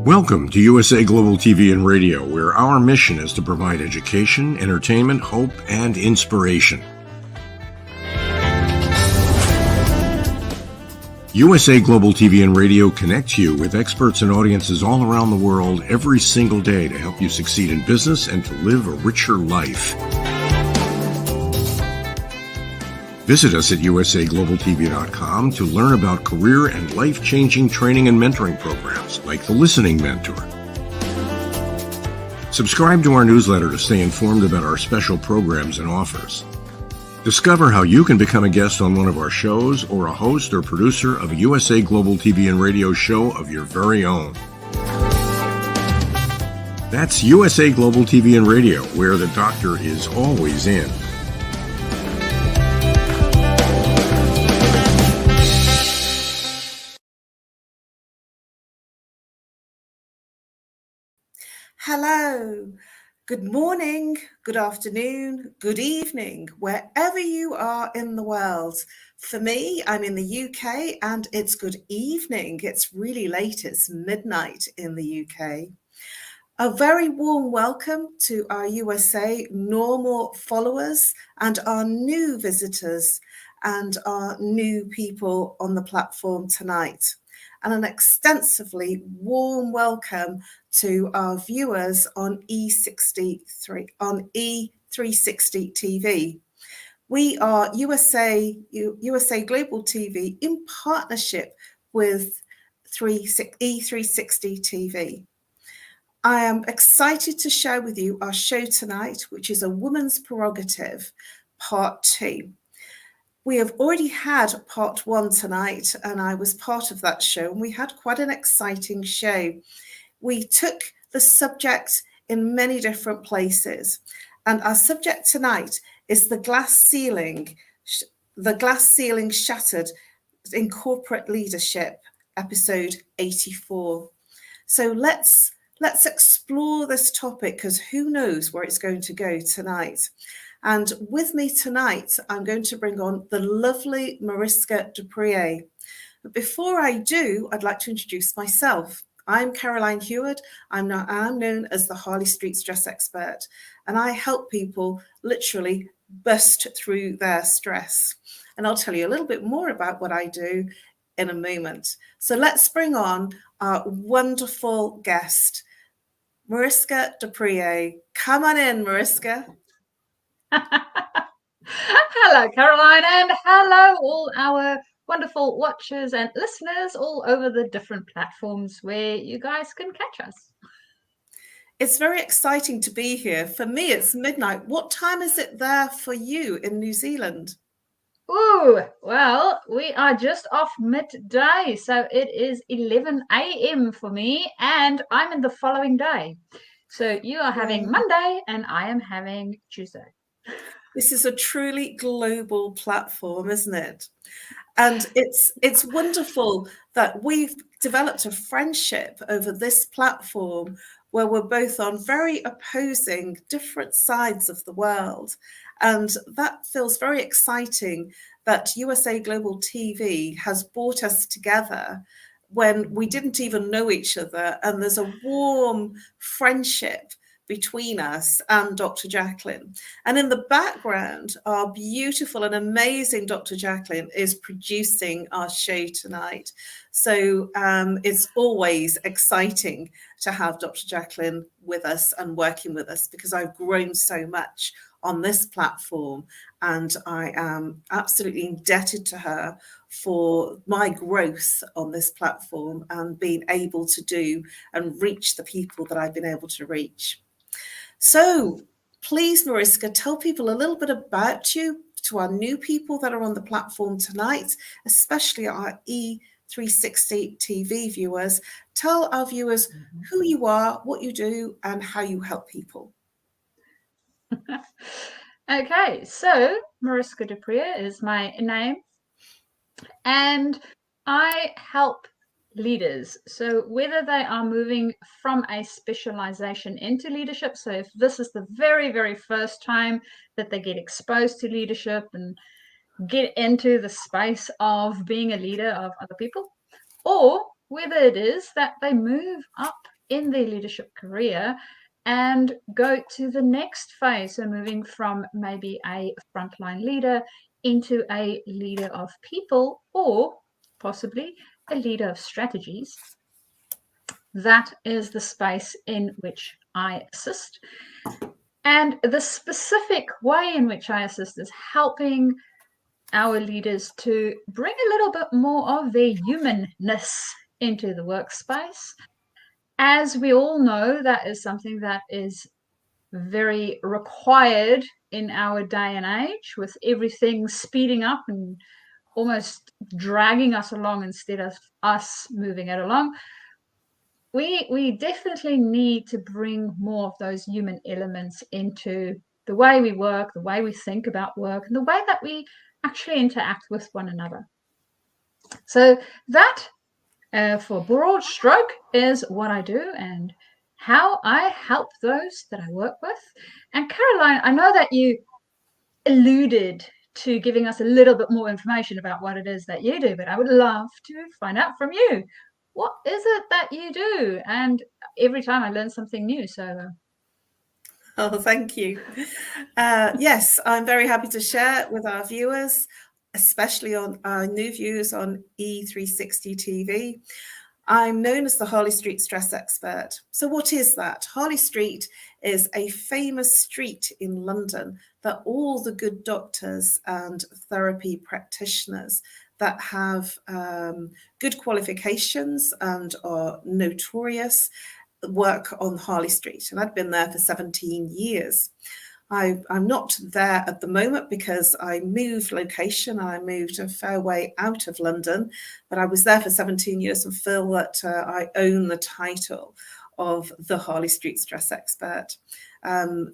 Welcome to USA Global TV and Radio, where our mission is to provide education, entertainment, hope, and inspiration. USA Global TV and Radio connects you with experts and audiences all around the world every single day to help you succeed in business and to live a richer life. Visit us at usaglobaltv.com to learn about career and life-changing training and mentoring programs like the Listening Mentor. Subscribe to our newsletter to stay informed about our special programs and offers. Discover how you can become a guest on one of our shows or a host or producer of a USA Global TV and Radio show of your very own. That's USA Global TV and Radio, where the doctor is always in. Hello, good morning, good afternoon, good evening, wherever you are in the world. For me, I'm in the UK and it's good evening. It's really late, it's midnight in the UK. A very warm welcome to our USA normal followers and our new visitors and our new people on the platform tonight. And an extensively warm welcome to our viewers on E360 TV. We are USA Global TV in partnership with E360 TV. I am excited to share with you our show tonight, which is a Woman's Prerogative, Part 2. We have already had part 1 tonight, and I was part of that show, and we had quite an exciting show. We took the subject in many different places, and our subject tonight is the glass ceiling shattered in corporate leadership, episode 84. So let's explore this topic, because who knows where it's going to go tonight. And with me tonight, I'm going to bring on the lovely Mariska Dupree. But before I do, I'd like to introduce myself. I'm Caroline HEWARD. I'm known as the Harley Streets Stress Expert, and I help people literally bust through their stress. And I'll tell you a little bit more about what I do in a moment. So let's bring on our wonderful guest, Mariska Dupree. Come on in, Mariska. Hello, Caroline, and hello all our wonderful watchers and listeners all over the different platforms where you guys can catch us. It's very exciting to be here. For me, it's midnight. What time is it there for you in New Zealand? Oh, well, we are just off midday, so it is 11 a.m. for me, and I'm in the following day. So you are having Monday, and I am having Tuesday. This is a truly global platform, isn't it? And it's wonderful that we've developed a friendship over this platform where we're both on very opposing different sides of the world. And that feels very exciting that USA Global TV has brought us together when we didn't even know each other. And there's a warm friendship between us and Dr. JACALYN. And in the background, our beautiful and amazing Dr. JACALYN is producing our show tonight. So it's always exciting to have Dr. JACALYN with us and working with us, because I've grown so much on this platform, and I am absolutely indebted to her for my growth on this platform and being able to do and reach the people that I've been able to reach. So please, Mariska, tell people a little bit about you to our new people that are on the platform tonight, especially our E360 TV viewers. Tell our viewers who you are, what you do, and how you help people. Okay, so Mariska Dupree is my name, and I help leaders. So whether they are moving from a specialization into leadership, so if this is the very, very first time that they get exposed to leadership and get into the space of being a leader of other people, or whether it is that they move up in their leadership career and go to the next phase. So moving from maybe a frontline leader into a leader of people, or possibly a leader of strategies. That is the space in which I assist. And the specific way in which I assist is helping our leaders to bring a little bit more of their humanness into the workspace. As we all know, that is something that is very required in our day and age, with everything speeding up and almost dragging us along instead of us moving it along. We definitely need to bring more of those human elements into the way we work, the way we think about work, and the way that we actually interact with one another. So that, for broad stroke, is what I do and how I help those that I work with. And Caroline, I know that you alluded to giving us a little bit more information about what it is that you do, but I would love to find out from you. What is it that you do? And every time I learn something new, so... Oh, thank you. Yes, I'm very happy to share with our viewers, especially on our new viewers on E360 TV. I'm known as the Harley Street Stress Expert. So what is that? Harley Street is a famous street in London that all the good doctors and therapy practitioners that have good qualifications and are notorious work on Harley Street. And I've been there for 17 years. I'm not there at the moment because I moved location. I moved a fair way out of London, but I was there for 17 years and feel that I own the title of the Harley Street Stress Expert,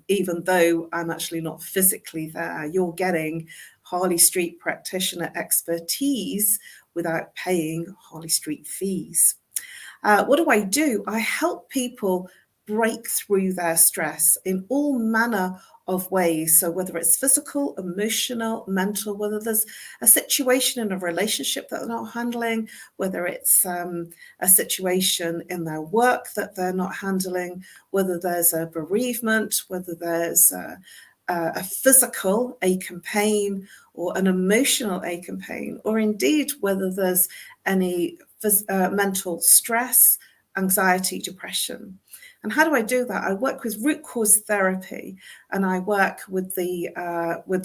even though I'm actually not physically there. You're getting Harley Street practitioner expertise without paying Harley Street fees. What do? I help people break through their stress in all manner of ways. So whether it's physical, emotional, mental, whether there's a situation in a relationship that they're not handling, whether it's a situation in their work that they're not handling, whether there's a bereavement, whether there's a physical ache and pain or an emotional ache and pain, or indeed whether there's any mental stress, anxiety, depression. And how do I do that? I work with root cause therapy, and I work with the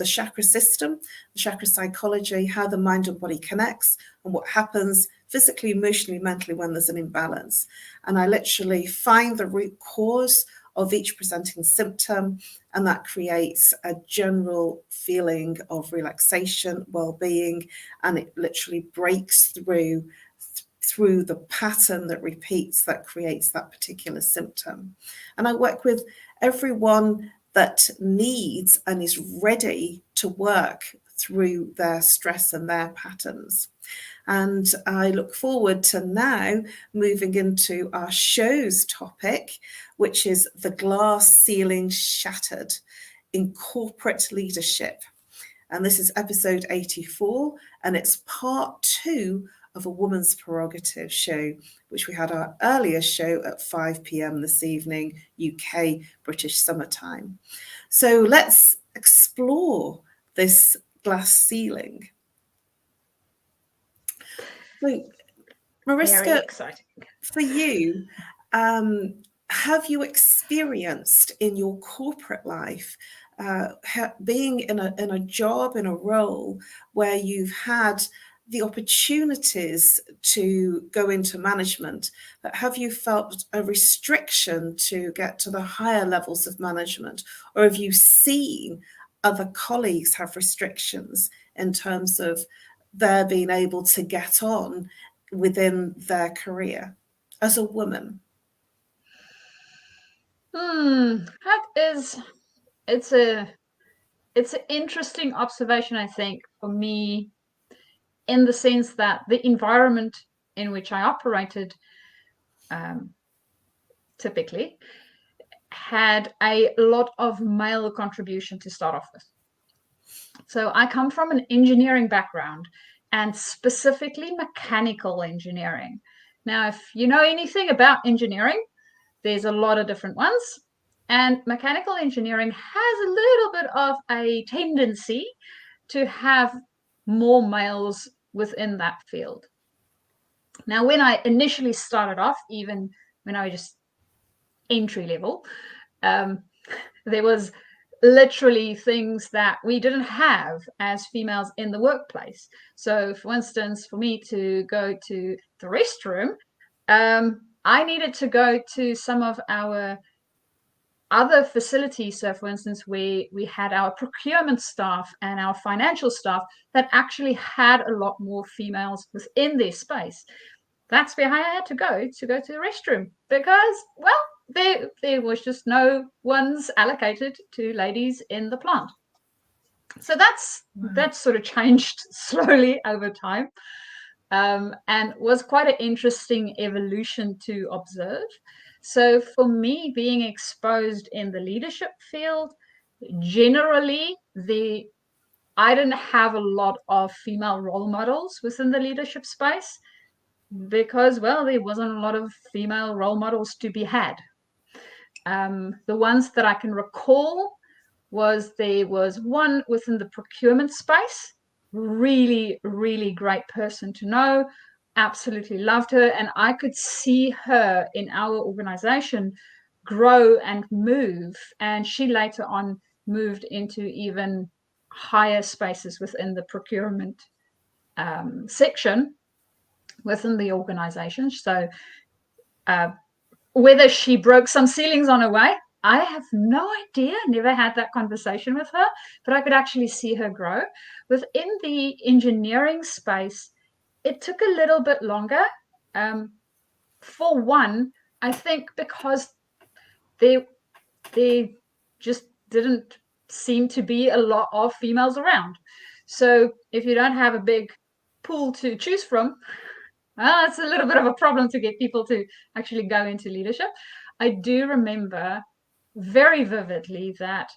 chakra system, the chakra psychology, how the mind and body connects, and what happens physically, emotionally, mentally when there's an imbalance. And I literally find the root cause of each presenting symptom, and that creates a general feeling of relaxation, well-being, and it literally breaks through the pattern that repeats, that creates that particular symptom. And I work with everyone that needs and is ready to work through their stress and their patterns. And I look forward to now moving into our show's topic, which is the glass ceiling shattered in corporate leadership. And this is episode 84, and it's part 2 of a Woman's Prerogative show, which we had our earlier show at 5 p.m. this evening, UK British summertime. So let's explore this glass ceiling. So, Mariska, for you, have you experienced in your corporate life being in a job, in a role where you've had the opportunities to go into management, but have you felt a restriction to get to the higher levels of management? Or have you seen other colleagues have restrictions in terms of their being able to get on within their career as a woman? It's an interesting observation, I think, for me, in the sense that the environment in which I operated typically had a lot of male contribution to start off with. So I come from an engineering background, and specifically mechanical engineering. Now, if you know anything about engineering, there's a lot of different ones. And mechanical engineering has a little bit of a tendency to have more males within that field. Now, when I initially started off, even when I was just entry level, there was literally things that we didn't have as females in the workplace. So, for instance, for me to go to the restroom, I needed to go to some of our other facilities. So, for instance, we had our procurement staff and our financial staff that actually had a lot more females within their space. That's where I had to go to the restroom because, well, there was just no ones allocated to ladies in the plant. So that's sort of changed slowly over time, and was quite an interesting evolution to observe. So for me, being exposed in the leadership field, generally I didn't have a lot of female role models within the leadership space because, well, there wasn't a lot of female role models to be had. The ones that I can recall there was one within the procurement space, really, really great person to know, absolutely loved her. And I could see her in our organization grow and move. And she later on moved into even higher spaces within the procurement section within the organization. So whether she broke some ceilings on her way, I have no idea. Never had that conversation with her, but I could actually see her grow. Within the engineering space, it took a little bit longer. For one, I think because there just didn't seem to be a lot of females around. So if you don't have a big pool to choose from, well, it's a little bit of a problem to get people to actually go into leadership. I do remember very vividly that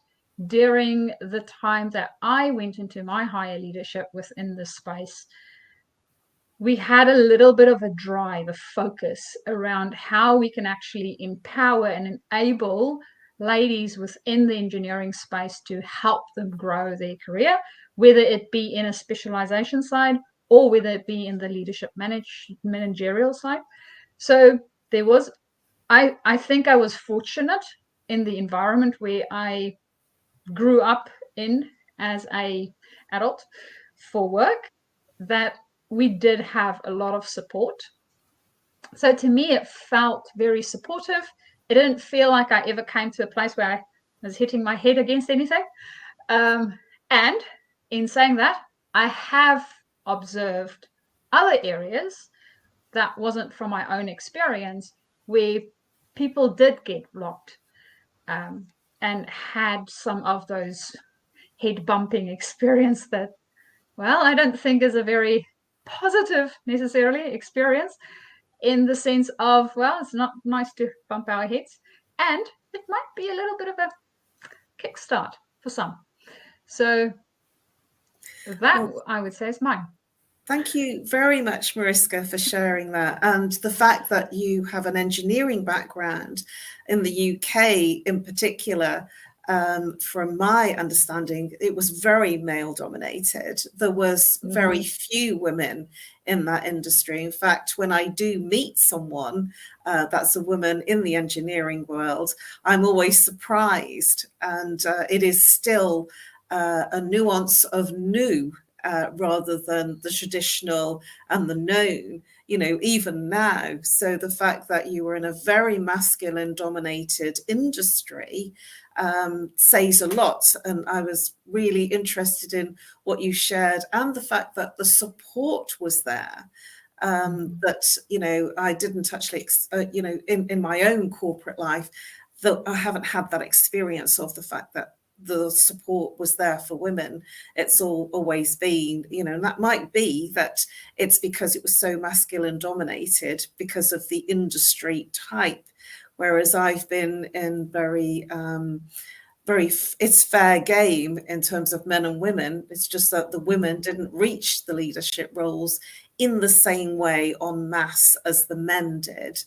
during the time that I went into my higher leadership within this space, we had a little bit of a drive, a focus around how we can actually empower and enable ladies within the engineering space to help them grow their career, whether it be in a specialization side or whether it be in the leadership managerial side. So there was, I think I was fortunate in the environment where I grew up in as a adult for work, that we did have a lot of support. So to me, it felt very supportive. It didn't feel like I ever came to a place where I was hitting my head against anything. And in saying that, I have observed other areas that wasn't from my own experience where people did get blocked and had some of those head bumping experience that, well, I don't think is a very positive necessarily experience, in the sense of, well, it's not nice to bump our heads, and it might be a little bit of a kickstart for some. So that, I would say, is mine. Thank you very much, Mariska, for sharing that. And the fact that you have an engineering background in the UK in particular, from my understanding, it was very male dominated. There was very few women in that industry. In fact, when I do meet someone that's a woman in the engineering world, I'm always surprised. And it is still a nuance of new rather than the traditional and the known, you know, even now. So the fact that you were in a very masculine dominated industry says a lot. And I was really interested in what you shared and the fact that the support was there. That, you know, I didn't actually, you know, in my own corporate life, that I haven't had that experience of the fact that the support was there for women. It's always been, you know, and that might be that it's because it was so masculine dominated because of the industry type. Whereas I've been in very, it's fair game in terms of men and women. It's just that the women didn't reach the leadership roles in the same way en masse as the men did.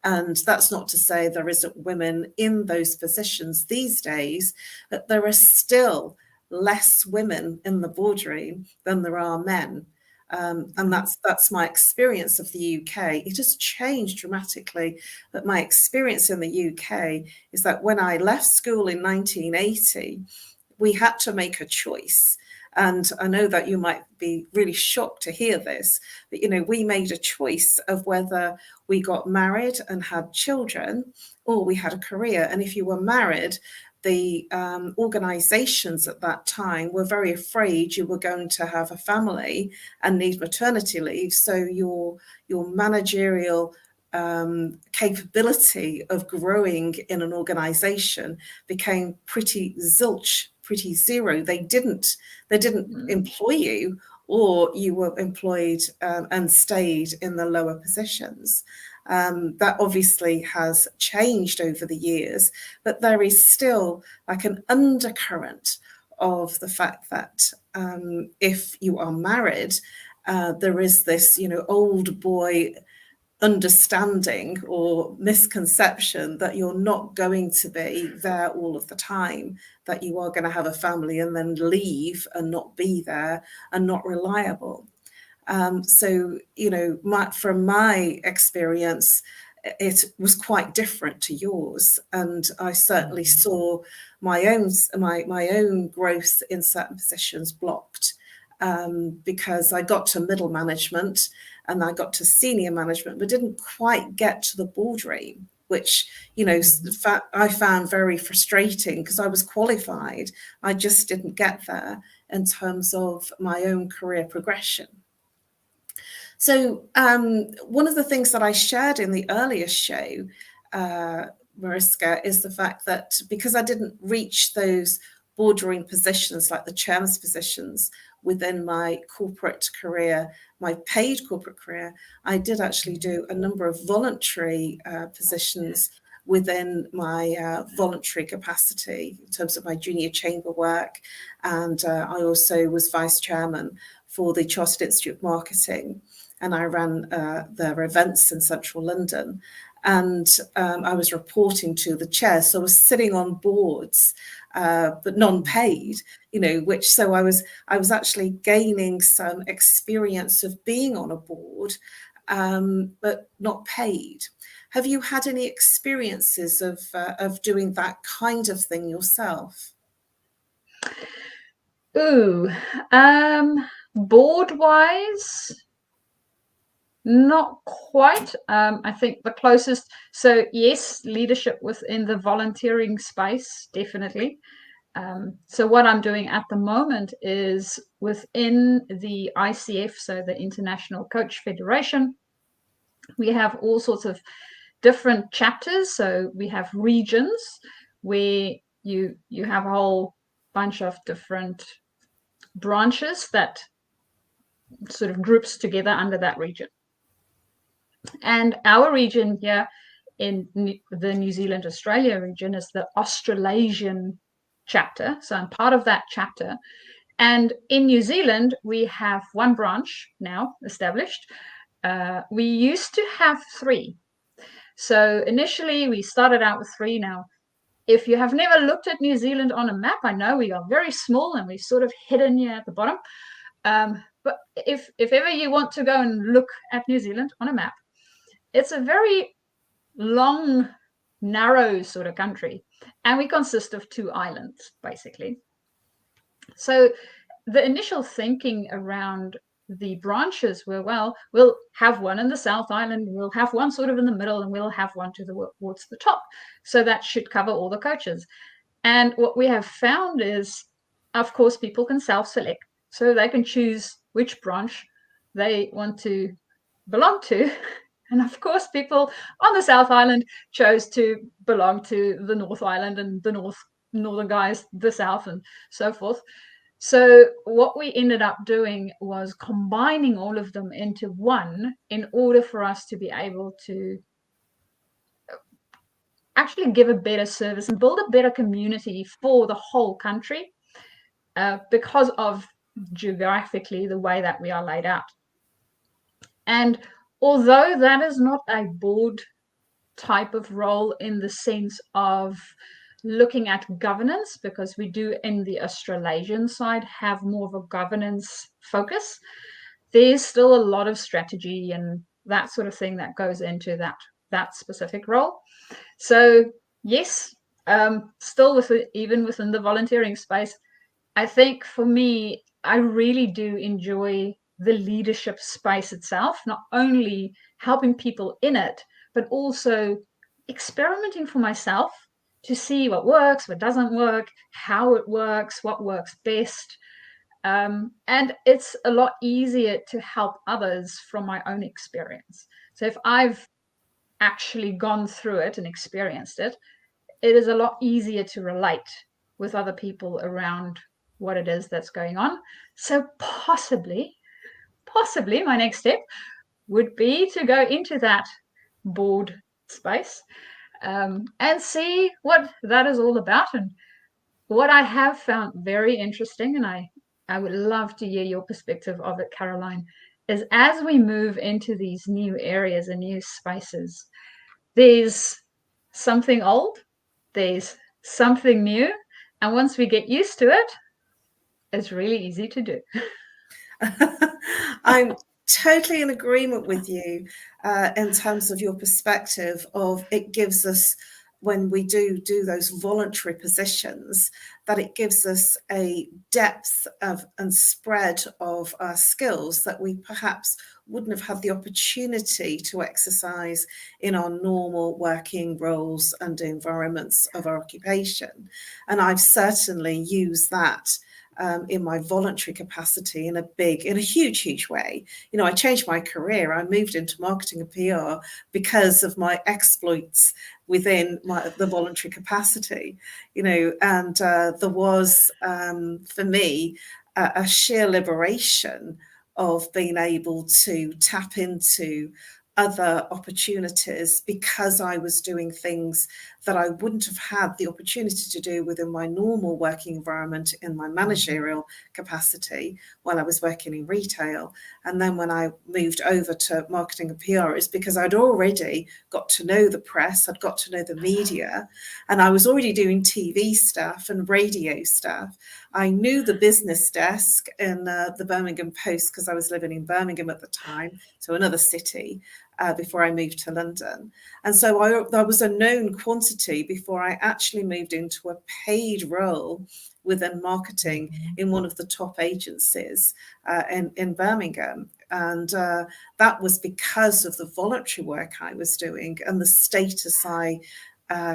And that's not to say there isn't women in those positions these days, but there are still less women in the boardroom than there are men. And that's my experience of the UK. It has changed dramatically, but my experience in the UK is that when I left school in 1980, we had to make a choice. And I know that you might be really shocked to hear this, but, you know, we made a choice of whether we got married and had children or we had a career. And if you were married, the organizations at that time were very afraid you were going to have a family and need maternity leave. So your managerial capability of growing in an organization became pretty zilch, pretty zero. They didn't employ you, or you were employed and stayed in the lower positions. That obviously has changed over the years, but there is still like an undercurrent of the fact that if you are married, there is this, you know, old boy understanding or misconception that you're not going to be there all of the time, that you are going to have a family and then leave and not be there and not reliable. So, you know, from my experience, it was quite different to yours, and I certainly saw my own growth in certain positions blocked, because I got to middle management and I got to senior management, but didn't quite get to the boardroom, which, you know, I found very frustrating because I was qualified. I just didn't get there in terms of my own career progression. So one of the things that I shared in the earlier show, Mariska, is the fact that because I didn't reach those boardroom positions like the chairman's positions within my corporate career, my paid corporate career, I did actually do a number of voluntary positions within my voluntary capacity in terms of my junior chamber work. And I also was vice chairman for the Chartered Institute of Marketing, and I ran their events in central London. And I was reporting to the chair, so I was sitting on boards, but non-paid, you know, so I was actually gaining some experience of being on a board, but not paid. Have you had any experiences of doing that kind of thing yourself? Ooh, board-wise, not quite. I think the closest, so yes, leadership within the volunteering space, definitely. So what I'm doing at the moment is within the ICF, so the International Coach Federation, we have all sorts of different chapters. So we have regions where you have a whole bunch of different branches that sort of groups together under that region. And our region here in the New Zealand Australia region is the Australasian chapter. So I'm part of that chapter. And in New Zealand, we have one branch now established. We used to have 3. So initially we started out with 3. Now, if you have never looked at New Zealand on a map, I know we are very small and we're sort of hidden here at the bottom. But if ever you want to go and look at New Zealand on a map, it's a very long, narrow sort of country. And we consist of 2 islands, basically. So the initial thinking around the branches were, well, we'll have one in the South Island, we'll have one sort of in the middle, and we'll have one towards the top. So that should cover all the coaches. And what we have found is, of course, people can self-select. So they can choose which branch they want to belong to. And of course, people on the South Island chose to belong to the North Island, and the northern guys, the South, and so forth. So what we ended up doing was combining all of them into one in order for us to be able to actually give a better service and build a better community for the whole country, because of geographically the way that we are laid out. And although that is not a board type of role in the sense of looking at governance, because we do in the Australasian side have more of a governance focus. There's still a lot of strategy and that sort of thing that goes into that specific role. So yes, still even within the volunteering space, I think for me, I really do enjoy the leadership space itself, not only helping people in it, but also experimenting for myself to see what works, what doesn't work, how it works, what works best. And it's a lot easier to help others from my own experience. So if I've actually gone through it and experienced it, it is a lot easier to relate with other people around what it is that's going on. So possibly my next step would be to go into that board space and see what that is all about. And what I have found very interesting, and I would love to hear your perspective of it, Caroline, is as we move into these new areas and new spaces, there's something old, there's something new, and once we get used to it, it's really easy to do. I'm totally in agreement with you in terms of your perspective of it gives us, when we do those voluntary positions, that it gives us a depth of and spread of our skills that we perhaps wouldn't have had the opportunity to exercise in our normal working roles and environments of our occupation. And I've certainly used that in my voluntary capacity in a huge way. You know, I changed my career. I moved into marketing and PR because of my exploits within the voluntary capacity, you know, and there was, for me, a sheer liberation of being able to tap into other opportunities because I was doing things that I wouldn't have had the opportunity to do within my normal working environment in my managerial capacity while I was working in retail. And then when I moved over to marketing and PR, it's because I'd already got to know the press, I'd got to know the media, and I was already doing TV stuff and radio stuff. I knew the business desk in the Birmingham Post because I was living in Birmingham at the time, so another city, before I moved to London. And so I was a known quantity before I actually moved into a paid role within marketing in one of the top agencies in Birmingham. And that was because of the voluntary work I was doing and the status I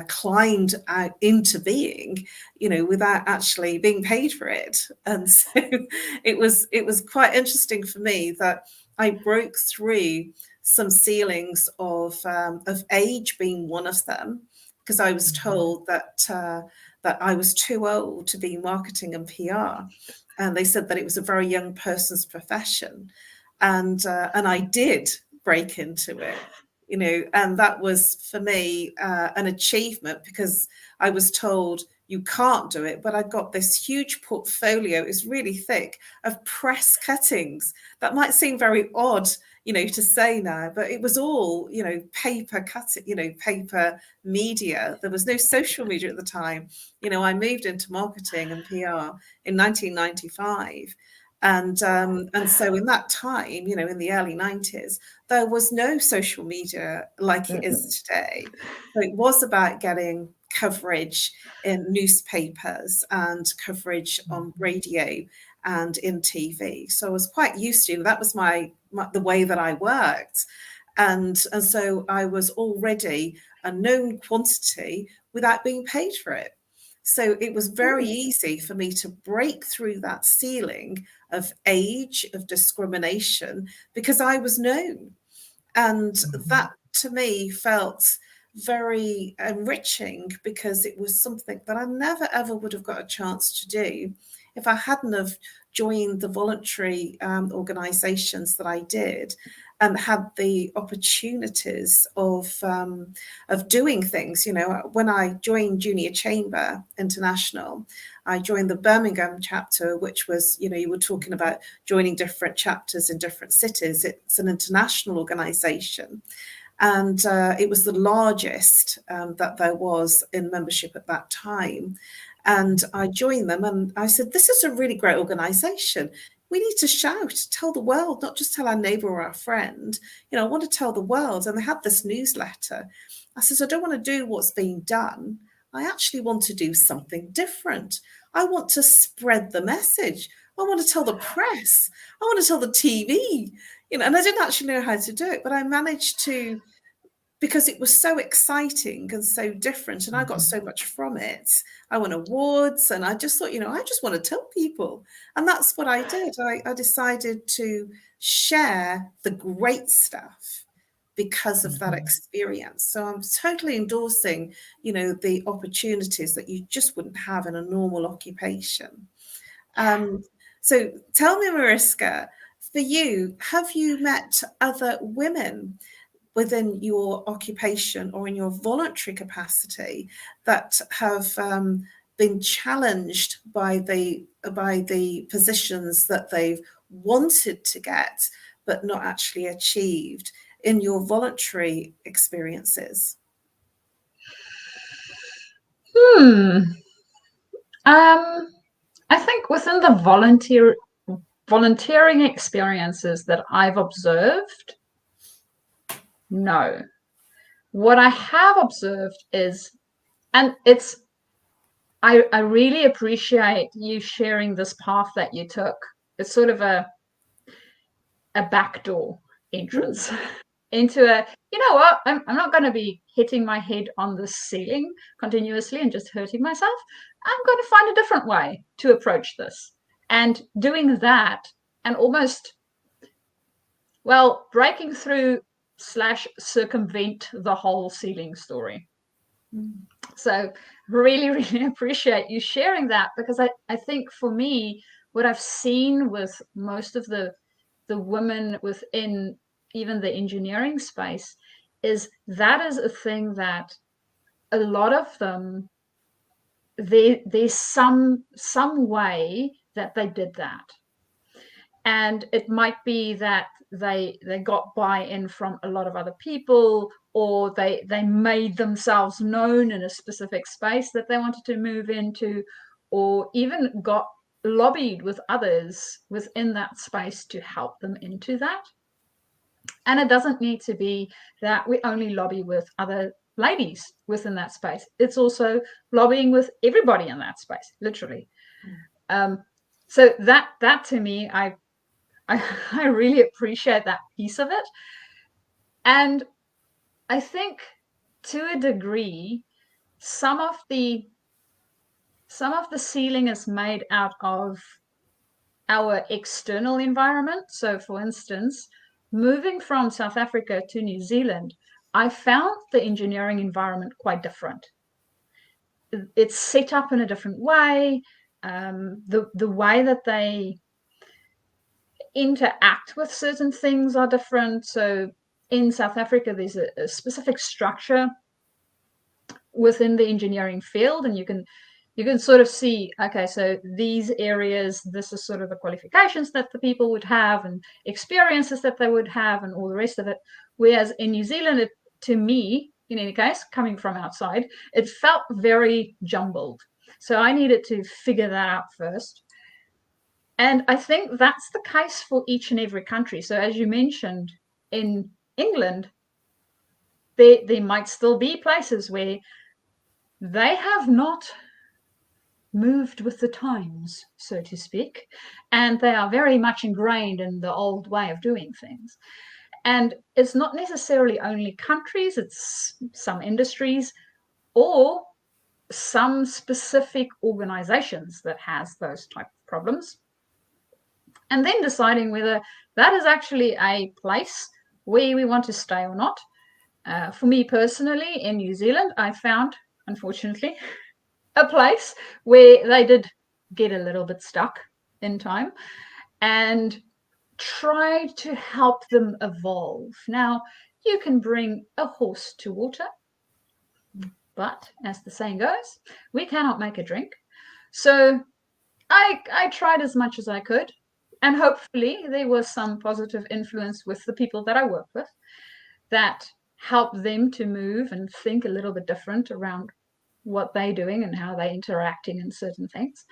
climbed out into being, you know, without actually being paid for it. And so it was quite interesting for me that I broke through some ceilings of age being one of them, because I was told that I was too old to be marketing and PR, and they said that it was a very young person's profession, and I did break into it, you know, and that was for me an achievement, because I was told you can't do it, but I got this huge portfolio, it's really thick, of press cuttings. That might seem very odd, you know, to say now, but it was all, you know, paper cutting, you know, paper media. There was no social media at the time. You know, I moved into marketing and PR in 1995. And so in that time, you know, in the early 90s, there was no social media like it is today. So it was about getting coverage in newspapers and coverage on radio and in TV. So I was quite used to, that was the way that I worked. And so I was already a known quantity without being paid for it. So it was very easy for me to break through that ceiling of age, of discrimination, because I was known. And that to me felt very enriching, because it was something that I never ever would have got a chance to do if I hadn't have joined the voluntary organisations that I did and had the opportunities of doing things. You know, when I joined Junior Chamber International, I joined the Birmingham chapter, which was, you know, you were talking about joining different chapters in different cities. It's an international organisation. And it was the largest that there was in membership at that time. And I joined them and I said, this is a really great organization. We need to shout, tell the world, not just tell our neighbor or our friend. You know, I want to tell the world. And they had this newsletter. I said, I don't want to do what's being done. I actually want to do something different. I want to spread the message. I want to tell the press. I want to tell the TV. You know, and I didn't actually know how to do it, but I managed to, because it was so exciting and so different, and I got so much from it. I won awards, and I just thought, you know, I just want to tell people. And that's what I did. I decided to share the great stuff because of that experience. So I'm totally endorsing, you know, the opportunities that you just wouldn't have in a normal occupation. So tell me, Mariska, for you, have you met other women within your occupation or in your voluntary capacity that have been challenged by the positions that they've wanted to get but not actually achieved in your voluntary experiences? I think within the volunteering experiences that I've observed, no. What I have observed is, and it's, I really appreciate you sharing this path that you took. It's sort of a backdoor entrance into a, you know what, I'm not going to be hitting my head on the ceiling continuously and just hurting myself. I'm going to find a different way to approach this. And doing that and almost, well, breaking through / circumvent the whole ceiling story. So really, really appreciate you sharing that, because I think for me, what I've seen with most of the women within even the engineering space is that is a thing that a lot of them, there's some way that they did that. And it might be that they got buy-in from a lot of other people, or they made themselves known in a specific space that they wanted to move into, or even got lobbied with others within that space to help them into that. And it doesn't need to be that we only lobby with other ladies within that space. It's also lobbying with everybody in that space, literally. So that to me, I really appreciate that piece of it. And I think to a degree, some of the ceiling is made out of our external environment. So for instance, moving from South Africa to New Zealand, I found the engineering environment quite different. It's set up in a different way. The way that they interact with certain things are different. So in South Africa, there's a specific structure within the engineering field, and you can sort of see, okay, so these areas, this is sort of the qualifications that the people would have and experiences that they would have and all the rest of it. Whereas in New Zealand, to me, in any case, coming from outside, it felt very jumbled. So I needed to figure that out first. And I think that's the case for each and every country. So as you mentioned, in England, there might still be places where they have not moved with the times, so to speak, and they are very much ingrained in the old way of doing things. And it's not necessarily only countries, it's some industries or some specific organizations that has those type of problems. And then deciding whether that is actually a place where we want to stay or not. For me personally, in New Zealand, I found, unfortunately, a place where they did get a little bit stuck in time, and tried to help them evolve. Now, you can bring a horse to water, but as the saying goes, we cannot make a drink. So I tried as much as I could, and hopefully there was some positive influence with the people that I work with that help them to move and think a little bit different around what they're doing and how they're interacting in certain things.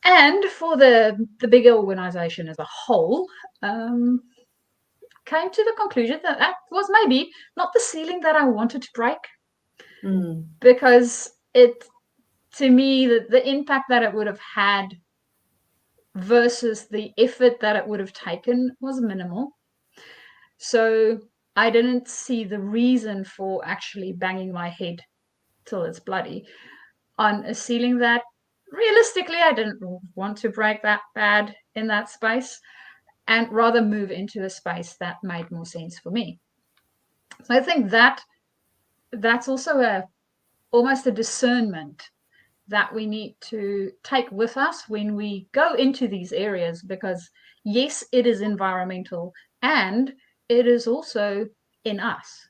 And for the bigger organization as a whole, came to the conclusion that that was maybe not the ceiling that I wanted to break. Because to me, the impact that it would have had versus the effort that it would have taken was minimal. So I didn't see the reason for actually banging my head till it's bloody on a ceiling that realistically I didn't want to break that bad in that space, and rather move into a space that made more sense for me. So I think that's also almost a discernment that we need to take with us when we go into these areas, because yes, it is environmental and it is also in us.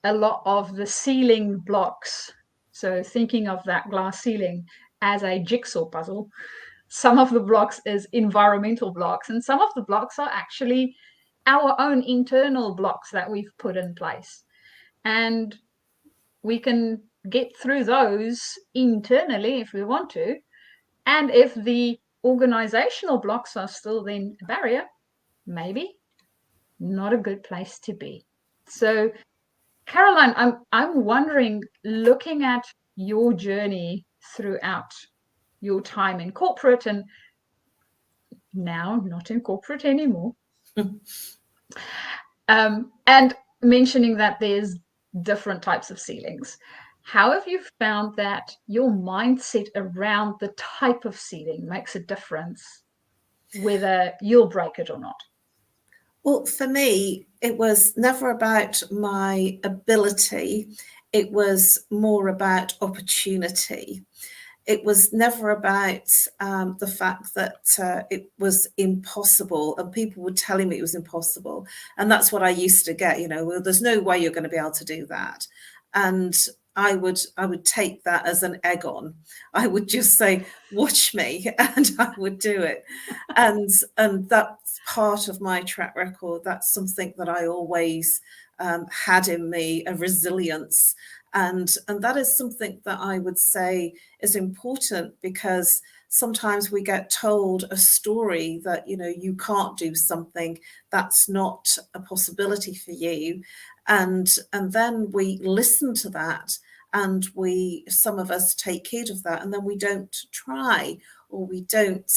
A lot of the ceiling blocks, so thinking of that glass ceiling as a jigsaw puzzle, some of the blocks is environmental blocks, and some of the blocks are actually our own internal blocks that we've put in place. And we can get through those internally if we want to. And if the organizational blocks are still then a barrier, maybe not a good place to be. So, Caroline, I'm wondering, looking at your journey throughout your time in corporate and now not in corporate anymore, and mentioning that there's different types of ceilings. How have you found that your mindset around the type of ceiling makes a difference, whether you'll break it or not? Well, for me, it was never about my ability. It was more about opportunity. It was never about the fact that it was impossible, and people were telling me it was impossible. And that's what I used to get, well, there's no way you're going to be able to do that. And I would take that as an egg on. I would just say, watch me, and I would do it. And that's part of my track record. That's something that I always had in me, a resilience. And that is something that I would say is important, because sometimes we get told a story that, you can't do something, that's not a possibility for you. And then we listen to that, and some of us take heed of that, and then we don't try, or we don't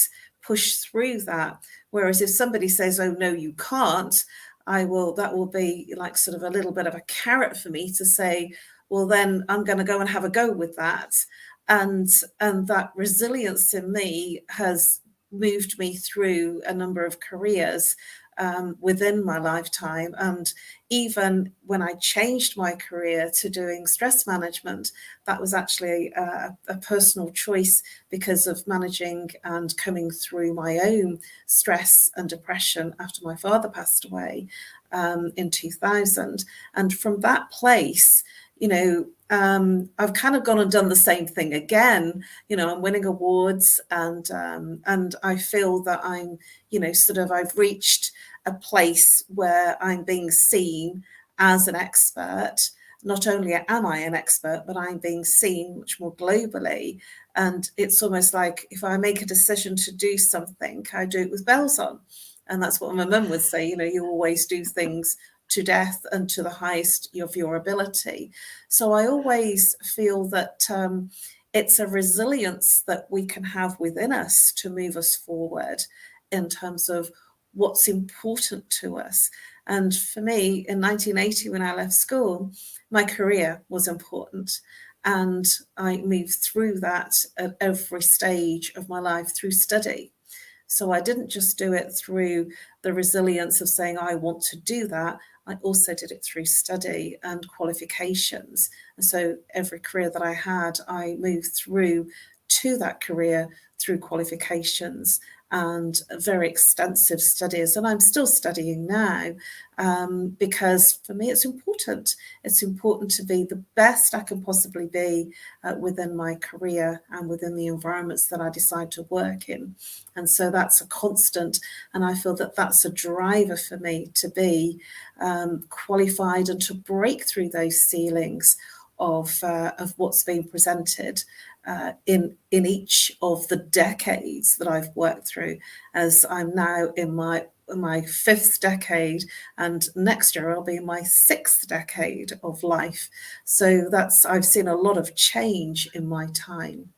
push through that. Whereas if somebody says, oh no, you can't, that will be like sort of a little bit of a carrot for me to say, well, then I'm going to go and have a go with that. And that resilience in me has moved me through a number of careers within my lifetime. And even when I changed my career to doing stress management, that was actually a personal choice because of managing and coming through my own stress and depression after my father passed away in 2000. And from that place, I've kind of gone and done the same thing again. I'm winning awards, and I feel that I'm, I've reached a place where I'm being seen as an expert. Not only am I an expert, but I'm being seen much more globally. And it's almost like if I make a decision to do something, I do it with bells on. And that's what my mum would say, you always do things to death and to the highest of your ability. So I always feel that it's a resilience that we can have within us to move us forward in terms of what's important to us. And for me, in 1980, when I left school, my career was important. And I moved through that at every stage of my life through study. So I didn't just do it through the resilience of saying, I want to do that. I also did it through study and qualifications. And so every career that I had, I moved through to that career through qualifications and very extensive studies, and I'm still studying now, because for me it's important. It's important to be the best I can possibly be within my career and within the environments that I decide to work in. And so that's a constant, and I feel that that's a driver for me to be qualified and to break through those ceilings of what's being presented in each of the decades that I've worked through, as I'm now in my fifth decade, and next year I'll be in my sixth decade of life. So I've seen a lot of change in my time.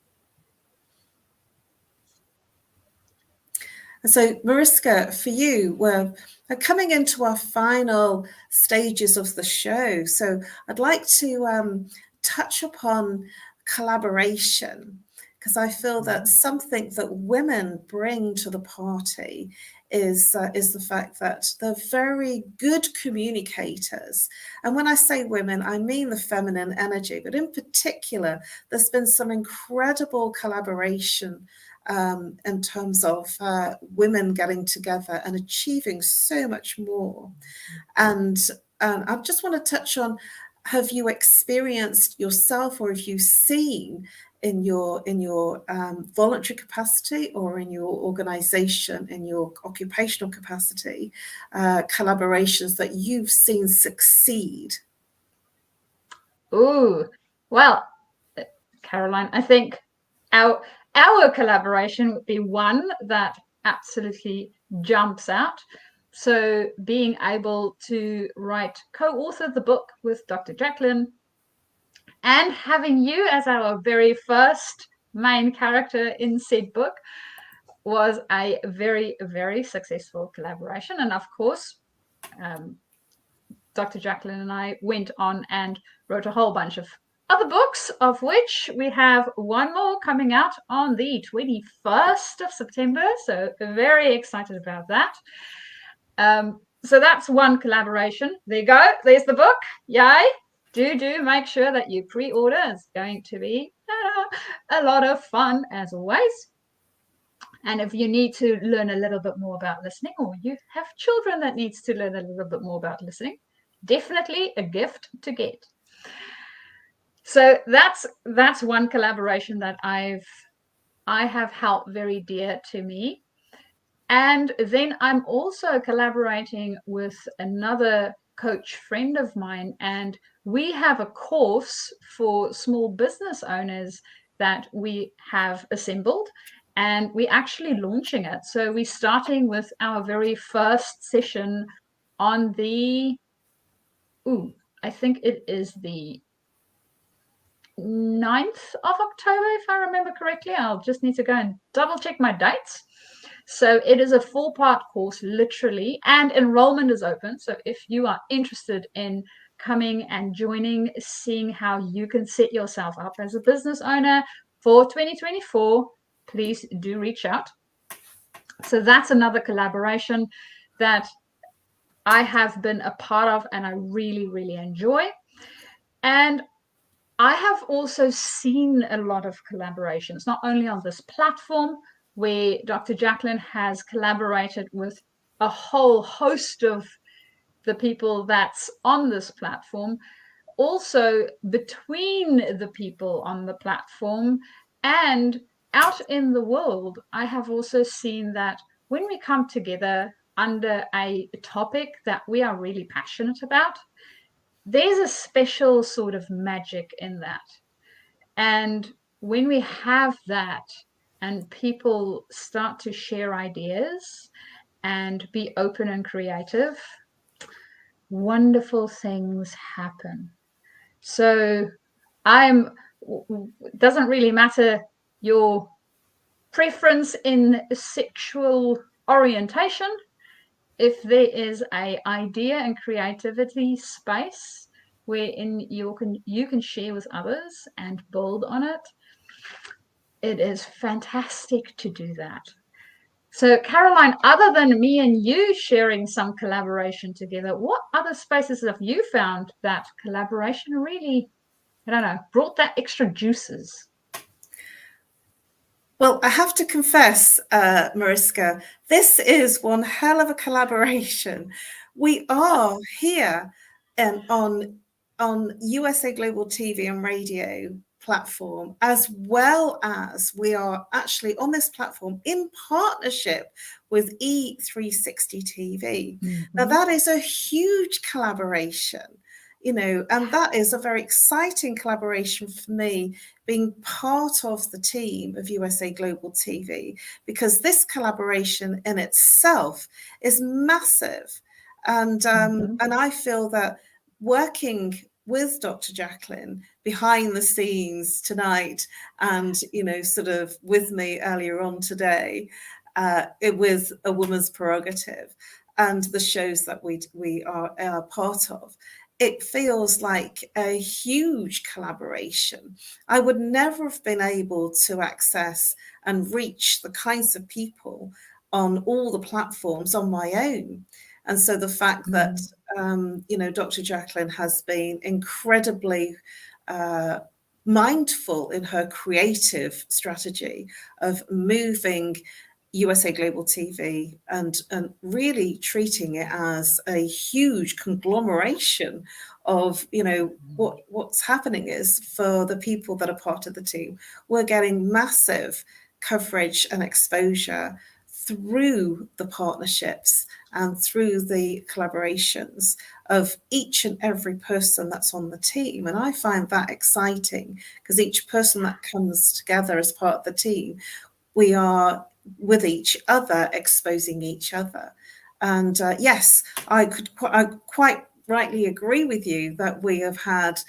And so, Mariska, for you, we're coming into our final stages of the show. So I'd like to touch upon collaboration, because I feel that something that women bring to the party is the fact that they're very good communicators. And when I say women, I mean the feminine energy, but in particular, there's been some incredible collaboration in terms of women getting together and achieving so much more. And I just want to touch on, have you experienced yourself, or have you seen in your voluntary capacity or in your organization, in your occupational capacity, collaborations that you've seen succeed? Ooh, well, Caroline, I think our collaboration would be one that absolutely jumps out. So being able to co-author the book with Dr. JACALYN, and having you as our very first main character in said book was a very, very successful collaboration. And of course, Dr. JACALYN and I went on and wrote a whole bunch of other books, of which we have one more coming out on the 21st of September. So very excited about that. So that's one collaboration. There you go. There's the book. Yay. Do make sure that you pre-order. It's going to be a lot of fun as always. And if you need to learn a little bit more about listening, or you have children that needs to learn a little bit more about listening, definitely a gift to get. So that's one collaboration that I have held very dear to me. And then I'm also collaborating with another coach friend of mine, and we have a course for small business owners that we have assembled, and we're actually launching it. So we're starting with our very first session on I think it is the 9th of October, if I remember correctly. I'll just need to go and double check my dates. So it is a 4-part course, literally, and enrollment is open. So if you are interested in coming and joining, seeing how you can set yourself up as a business owner for 2024, please do reach out. So that's another collaboration that I have been a part of and I really, really enjoy. And I have also seen a lot of collaborations, not only on this platform, where Dr. JACALYN has collaborated with a whole host of the people that's on this platform, also between the people on the platform and out in the world. I have also seen that when we come together under a topic that we are really passionate about, there's a special sort of magic in that. And when we have that, and people start to share ideas and be open and creative, wonderful things happen. So doesn't really matter your preference in sexual orientation. If there is an idea and creativity space wherein you can share with others and build on it, it is fantastic to do that. So, Caroline, other than me and you sharing some collaboration together, what other spaces have you found that collaboration really, brought that extra juices? Well, I have to confess, Mariska, this is one hell of a collaboration. We are here on USA Global TV and radio platform, as well as we are actually on this platform in partnership with E360 TV. Now, that is a huge collaboration, you know, and that is a very exciting collaboration for me, being part of the team of USA Global TV, because this collaboration in itself is massive. And I feel that working with Dr. JACALYN behind the scenes tonight, and you know, sort of with me earlier on today, with A Woman's Prerogative and the shows that we are part of, it feels like a huge collaboration. I would never have been able to access and reach the kinds of people on all the platforms on my own. And so the fact that, you know, Dr. JACALYN has been incredibly mindful in her creative strategy of moving USA Global TV and really treating it as a huge conglomeration of, you know, what's happening is, for the people that are part of the team, we're getting massive coverage and exposure through the partnerships and through the collaborations of each and every person that's on the team. And I find that exciting, because each person that comes together as part of the team, we are with each other, exposing each other. And yes, I quite rightly agree with you that we have had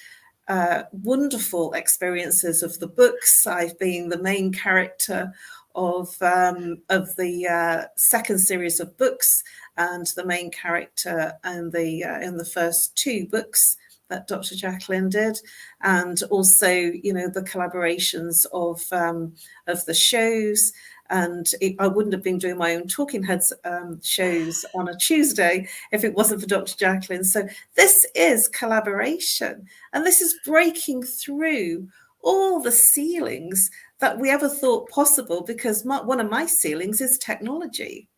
wonderful experiences of the books. I've been the main character of the second series of books, and the main character in the first two books that Dr. JACALYN did, and also, you know, the collaborations of the shows. And I wouldn't have been doing my own Talking Heads shows on a Tuesday if it wasn't for Dr. JACALYN. So this is collaboration, and this is breaking through all the ceilings that we ever thought possible, because one of my ceilings is technology.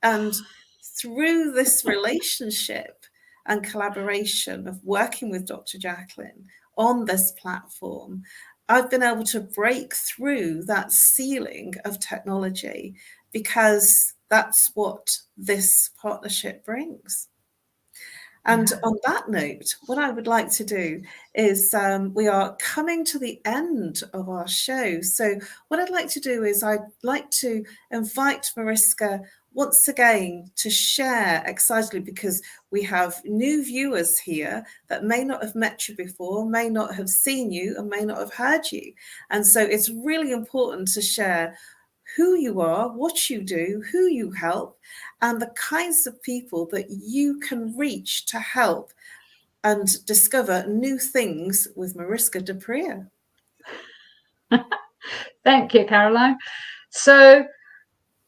And through this relationship and collaboration of working with Dr. JACALYN on this platform, I've been able to break through that ceiling of technology, because that's what this partnership brings. And on that note, what I would like to do is, we are coming to the end of our show. So what I'd like to do is, I'd like to invite Mariska once again to share excitedly, because we have new viewers here that may not have met you before, may not have seen you, and may not have heard you. And so it's really important to share who you are, what you do, who you help, and the kinds of people that you can reach to help and discover new things with Mariska de Pree. Thank you, Caroline. So,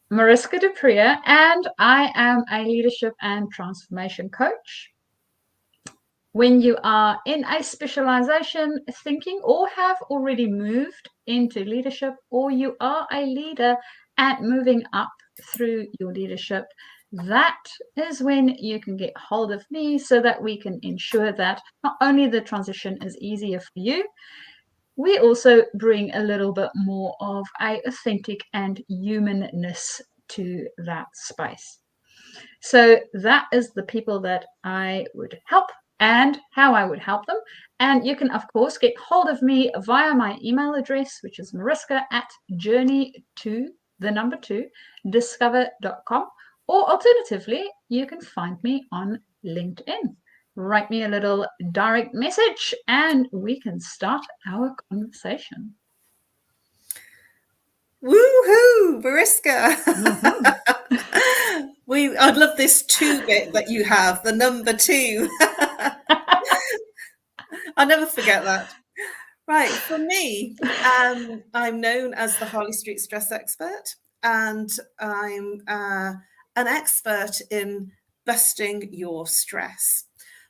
Mariska de Pree, and I am a leadership and transformation coach. When you are in a specialization thinking, or have already moved into leadership, or you are a leader and moving up through your leadership, that is when you can get hold of me, so that we can ensure that not only the transition is easier for you, we also bring a little bit more of a authentic and humanness to that space. So that is the people that I would help and how I would help them. And you can, of course, get hold of me via my email address, which is mariska@journey2discover.com, or alternatively, you can find me on LinkedIn. Write me a little direct message and we can start our conversation. Woohoo, Mariska! I'd love this 2 bit that you have, the number 2. I'll never forget that. Right, for me, I'm known as the Harley Street stress expert, and I'm an expert in busting your stress.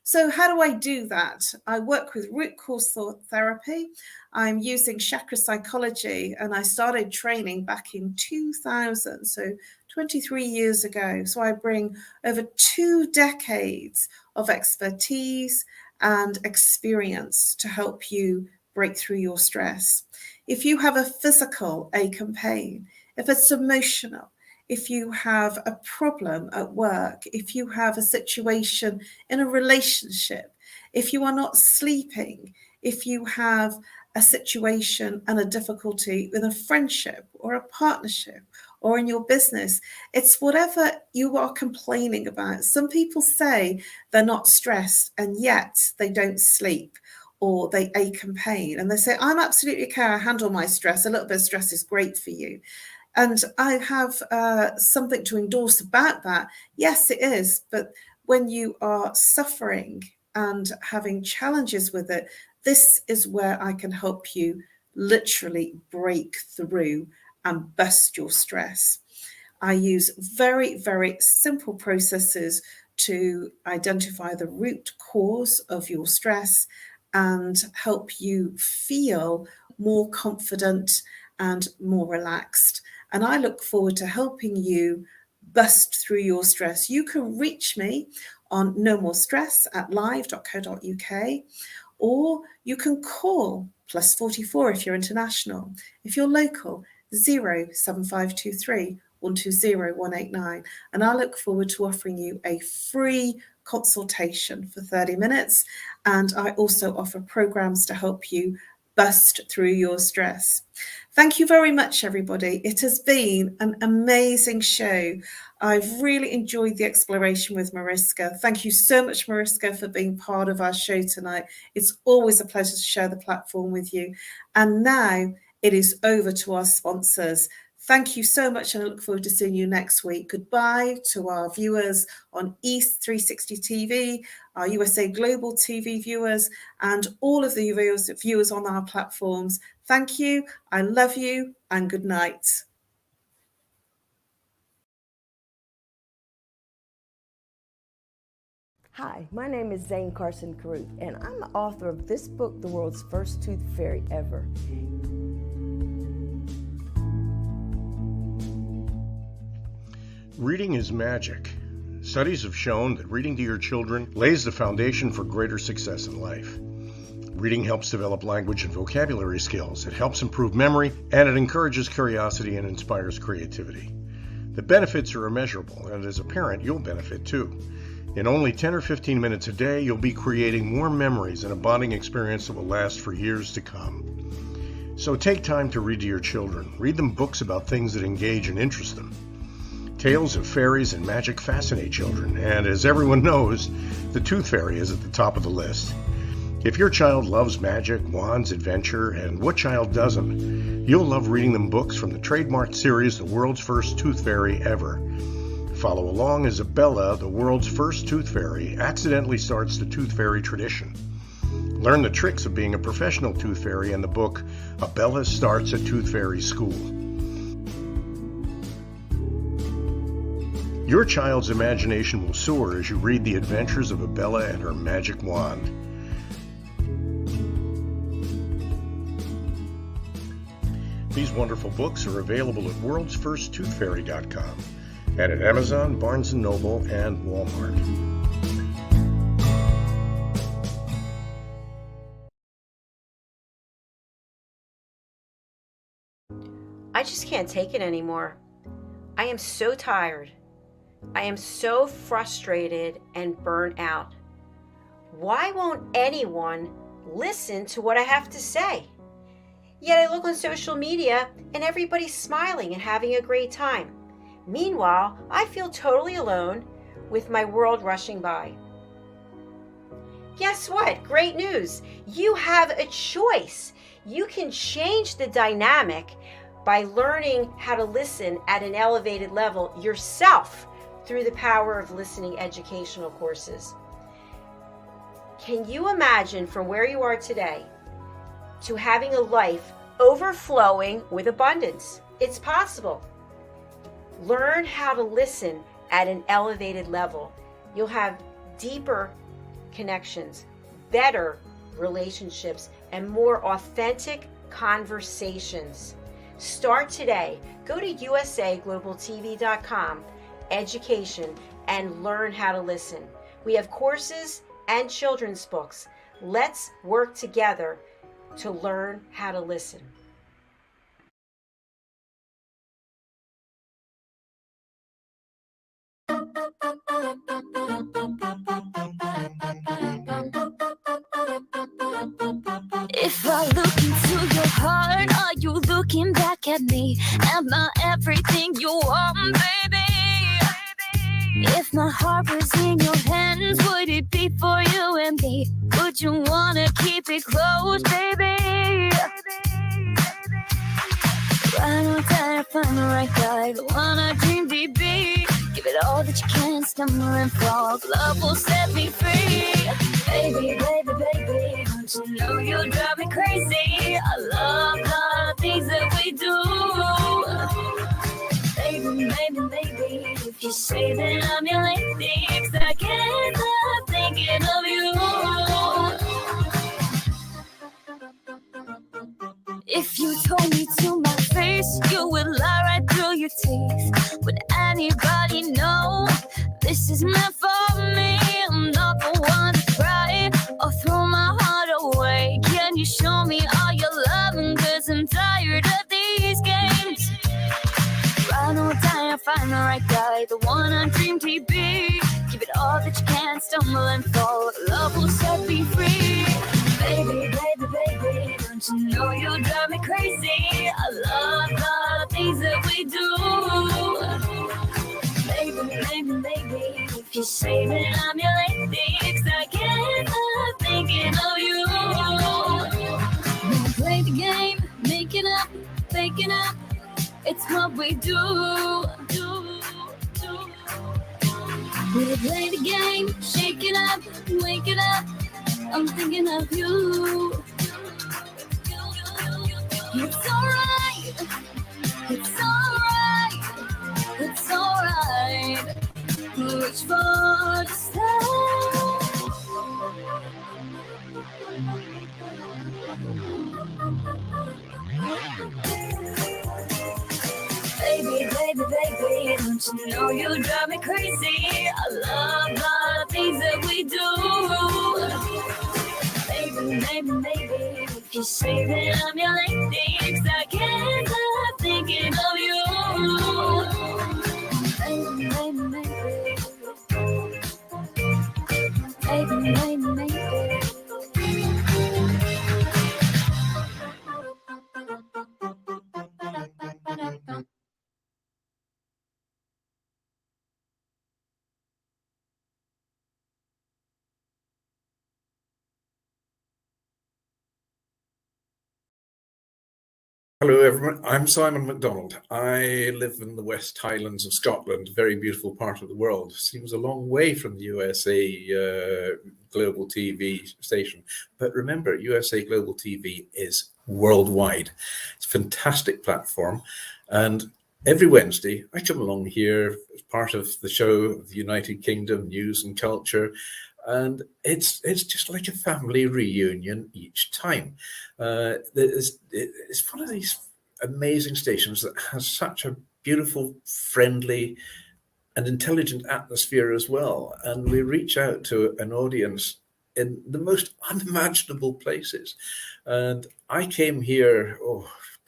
So how do I do that? I work with root cause thought therapy. I'm using chakra psychology, and I started training back in 2000, so 23 years ago. So I bring over 2 decades of expertise and experience to help you break through your stress. If you have a physical ache and pain, if it's emotional, if you have a problem at work, if you have a situation in a relationship, if you are not sleeping, if you have a situation and a difficulty in a friendship or a partnership or in your business, it's whatever you are complaining about. Some people say they're not stressed and yet they don't sleep, or they ache and pain, and they say, I'm absolutely okay, I handle my stress. A little bit of stress is great for you. And I have something to endorse about that. Yes, it is. But when you are suffering and having challenges with it, this is where I can help you literally break through and bust your stress. I use very, very simple processes to identify the root cause of your stress and help you feel more confident and more relaxed. And I look forward to helping you bust through your stress. You can reach me on nomorestress@live.co.uk, or you can call +44 if you're international. If you're local, 07523 120 189. And I look forward to offering you a free consultation for 30 minutes. And I also offer programs to help you bust through your stress. Thank you very much, everybody. It has been an amazing show. I've really enjoyed the exploration with Mariska. Thank you so much, Mariska, for being part of our show tonight. It's always a pleasure to share the platform with you. And now it is over to our sponsors. Thank you so much, and I look forward to seeing you next week. Goodbye to our viewers on East 360 TV, our USA Global TV viewers, and all of the viewers on our platforms. Thank you, I love you, and good night. Hi, my name is Zane Carson Caruth, and I'm the author of this book, The World's First Tooth Fairy Ever. Reading is magic. Studies have shown that reading to your children lays the foundation for greater success in life. Reading helps develop language and vocabulary skills. It helps improve memory, and it encourages curiosity and inspires creativity. The benefits are immeasurable, and as a parent, you'll benefit too. In only 10 or 15 minutes a day, you'll be creating more memories and a bonding experience that will last for years to come. So take time to read to your children. Read them books about things that engage and interest them. Tales of fairies and magic fascinate children, and as everyone knows, the Tooth Fairy is at the top of the list. If your child loves magic, wands, adventure, and what child doesn't, you'll love reading them books from the trademarked series, The World's First Tooth Fairy Ever. Follow along as Abella, the world's first tooth fairy, accidentally starts the tooth fairy tradition. Learn the tricks of being a professional tooth fairy in the book, Abella Starts a Tooth Fairy School. Your child's imagination will soar as you read the adventures of Abella and her magic wand. These wonderful books are available at worldsfirsttoothfairy.com and at Amazon, Barnes & Noble, and Walmart. I just can't take it anymore. I am so tired. I am so frustrated and burnt out. Why won't anyone listen to what I have to say? Yet I look on social media and everybody's smiling and having a great time. Meanwhile, I feel totally alone with my world rushing by. Guess what? Great news. You have a choice. You can change the dynamic by learning how to listen at an elevated level yourself through the power of listening educational courses. Can you imagine from where you are today to having a life overflowing with abundance? It's possible. Learn how to listen at an elevated level. You'll have deeper connections, better relationships, and more authentic conversations. Start today. Go to usaglobaltv.com, education, and learn how to listen. We have courses and children's books. Let's work together to learn how to listen. If I look into your heart, are you looking back at me? Am I everything you want, baby? If my heart was in your hands, would it be for you and me? Would you wanna keep it close, baby? Right on time, find the right guy, the one I dreamed he'd be. Give it all that you can, stumble and fall. Love will set me free. Baby, baby, baby, don't you know you drive me crazy? I love the things that we do. Baby, baby, baby, if you say that I'm your lady, 'cause I can't stop thinking of you. If you told me to my face, you would lie right through your teeth. Would anybody know this is meant for me? I'm not the one to cry or throw my heart away. Can you show me all your loving? 'Cause I'm tired of these games. Right on time, find the right guy, the one I dreamed he'd be. Give it all that you can, stumble and fall. Love will set me free. Baby, baby, baby, don't you know you drive me crazy? I love the things that we do. Baby, baby, baby, if you say that I'm your lady, 'cause I can't stop thinking of you. Wanna play the game, make it up, fake it up. It's what we do. We play the game, shake it up, wake it up. I'm thinking of you. It's alright. It's alright. It's alright. Reach for the stars. Baby, baby, baby, don't you know you drive me crazy? I love the things that we do. Baby, baby, baby, if you say that I'm your lady, 'cause I can't stop thinking of you. Baby, baby, baby. Baby, baby, baby. Hello everyone, I'm Simon MacDonald. I live in the West Highlands of Scotland, a very beautiful part of the world. Seems a long way from the USA Global TV station. But remember, USA Global TV is worldwide. It's a fantastic platform. And every Wednesday, I come along here as part of the show of the United Kingdom, News and Culture. And it's just like a family reunion each time. It's one of these amazing stations that has such a beautiful, friendly and intelligent atmosphere as well. And we reach out to an audience in the most unimaginable places. And I came here,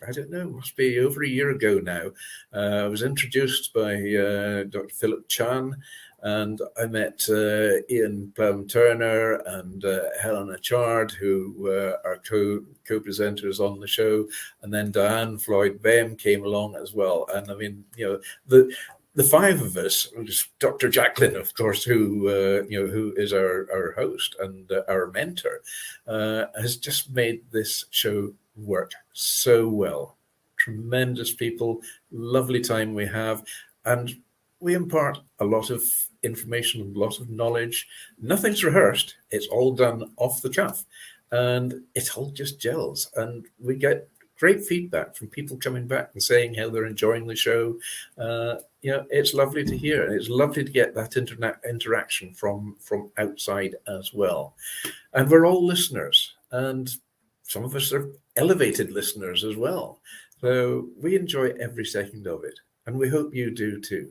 I don't know, must be over a year ago now. I was introduced by Dr. Philip Chan, and I met Ian Plum-Turner and Helena Chard, who are co-presenters on the show. And then Diane Floyd-Bem came along as well. And I mean, the five of us, Dr. JACALYN, of course, who is our host and our mentor, has just made this show work so well. Tremendous people, lovely time we have, and we impart a lot of information, a lot of knowledge. Nothing's rehearsed. It's all done off the cuff, and it all just gels. And we get great feedback from people coming back and saying how they're enjoying the show. It's lovely to hear, and it's lovely to get that interaction from outside as well. And we're all listeners, and some of us are elevated listeners as well. So we enjoy every second of it, and we hope you do too.